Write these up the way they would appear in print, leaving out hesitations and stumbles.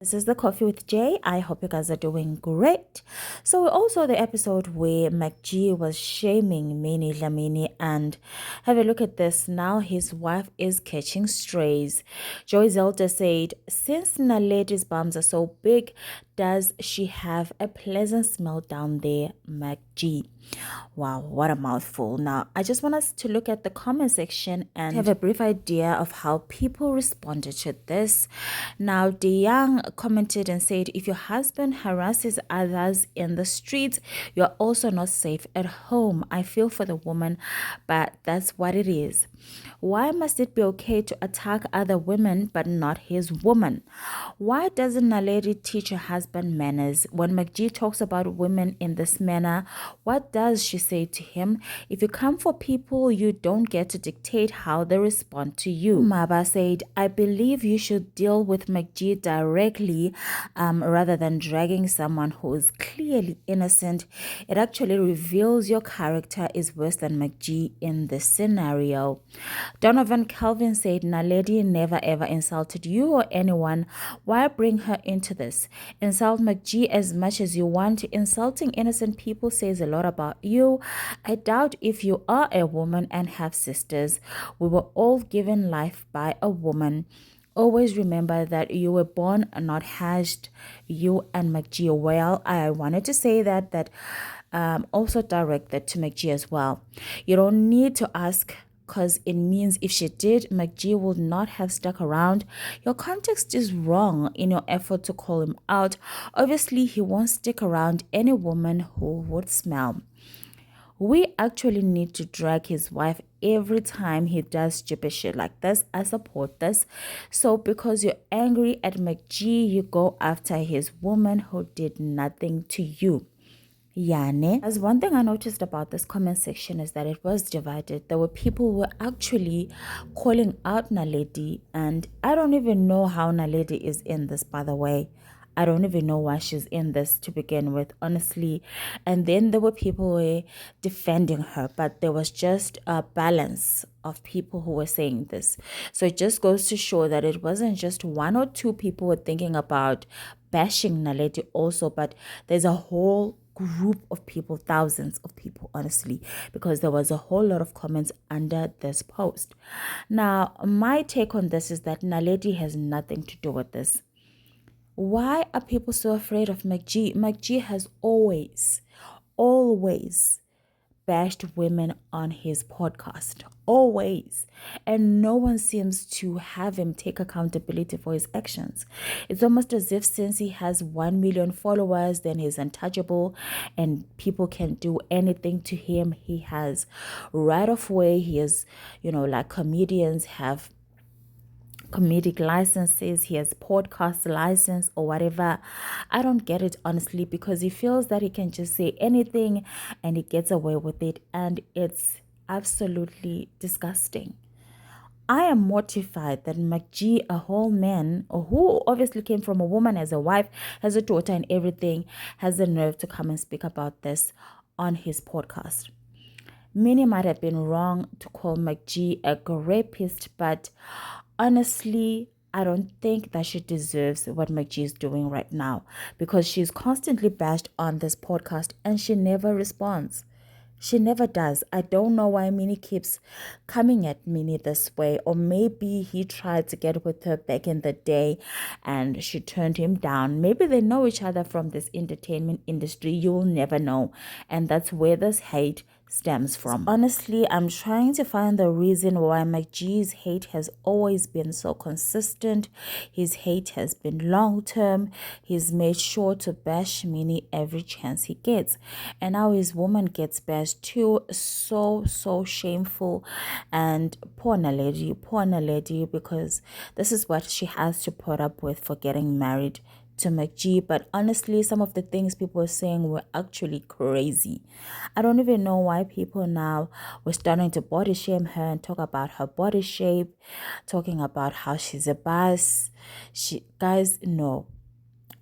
This is the Coffee with Jay. I hope you guys are doing great. So also the episode where Macg was shaming Minnie Lamini, and have a look at this. Now his wife is catching strays. Joy Zelda said, since Naledi's bums are so big, does she have a pleasant smell down there, Macg? Wow, what a mouthful. Now, I just want us to look at the comment section and have a brief idea of how people responded to this. Now, DeYoung commented and said, if your husband harasses others in the streets, you're also not safe at home. I feel for the woman, but that's what it is. Why must it be okay to attack other women but not his woman? Why doesn't Naledi teach her husband manners? When Macg talks about women in this manner, what does she say to him? If you come for people, you don't get to dictate how they respond to you. Maba said, I believe you should deal with Macg directly rather than dragging someone who is clearly innocent. It actually reveals your character is worse than Macg in this scenario. Donovan Calvin said, Naledi never ever insulted you or anyone. Why bring her into this? Insult Macg as much as you want. Insulting innocent people says a lot about you. I doubt if you are a woman and have sisters. We were all given life by a woman. Always remember that you were born, not hatched. You and Macg. Well, I wanted to say that also directed to Macg as well. You don't need to ask, because it means if she did, Macg would not have stuck around. Your context is wrong in your effort to call him out. Obviously, he won't stick around any woman who would smell. We actually need to drag his wife every time he does stupid shit like this. I support this. So because you're angry at Macg, you go after his woman who did nothing to you. Yane. As one thing I noticed about this comment section is that it was divided. There were people who were actually calling out Naledi, and I don't even know how Naledi is in this, by the way. I don't even know why she's in this to begin with, honestly. And then there were people who were defending her, but there was just a balance of people who were saying this. So it just goes to show that it wasn't just one or two people were thinking about bashing Naledi also, but there's a whole group of people, thousands of people, honestly, because there was a whole lot of comments under this post. Now, my take on this is that Naledi has nothing to do with this. Why are people so afraid of Macg? Macg has always bashed women on his podcast. Always. And no one seems to have him take accountability for his actions. It's almost as if since he has 1 million followers, then he's untouchable and people can do anything to him. He has right of way. He is, like comedians have comedic licenses, he has podcast license or whatever. I don't get it, honestly, because he feels that he can just say anything and he gets away with it, and it's absolutely disgusting. I am mortified that Macg, a whole man who obviously came from a woman, as a wife, has a daughter and everything, has the nerve to come and speak about this on his podcast. Many might have been wrong to call Macg a rapist, but honestly, I don't think that she deserves what Macg is doing right now, because she's constantly bashed on this podcast and she never responds. She never does. I don't know why Minnie keeps coming at Minnie this way. Or maybe he tried to get with her back in the day and she turned him down. Maybe they know each other from this entertainment industry. You'll never know. And that's where this hate stems from. Honestly, I'm trying to find the reason why Macg's hate has always been so consistent. His hate has been long-term. He's made sure to bash Minnie every chance he gets. And now his woman gets bashed too. So shameful. And poor Naledi, because this is what she has to put up with for getting married to Macg. But honestly, some of the things people were saying were actually crazy. I don't even know why people now were starting to body shame her and talk about her body shape, talking about how she's a boss. Guys, no.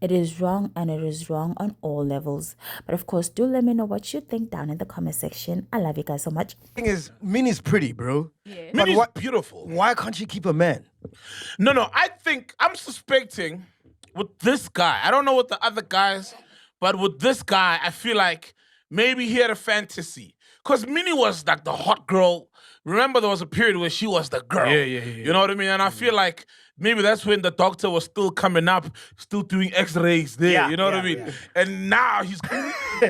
It is wrong, and it is wrong on all levels. But of course, do let me know what you think down in the comment section. I love you guys so much. Thing is, Minnie's pretty, bro. Yeah. But Minnie's what, beautiful. Why can't she keep a man? No, I think I'm suspecting with this guy, I don't know with the other guys, but with this guy, I feel like maybe he had a fantasy. Because Minnie was like the hot girl. Remember, there was a period where she was the girl. Yeah. You know what I mean? And I feel like maybe that's when the doctor was still coming up, still doing x-rays there. Yeah, you know what I mean? yeah. And now he's...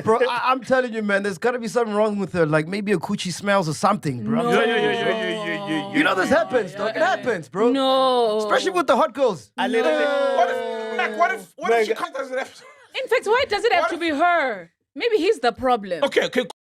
Bro, I'm telling you, man, there's gotta be something wrong with her. Like maybe a coochie smells or something, bro. Yeah. You know this happens, dog. It happens, bro. No. Especially with the hot girls. What if, Mac, what if she comes as an episode? In fact, why does it have to be her? Maybe he's the problem. Okay,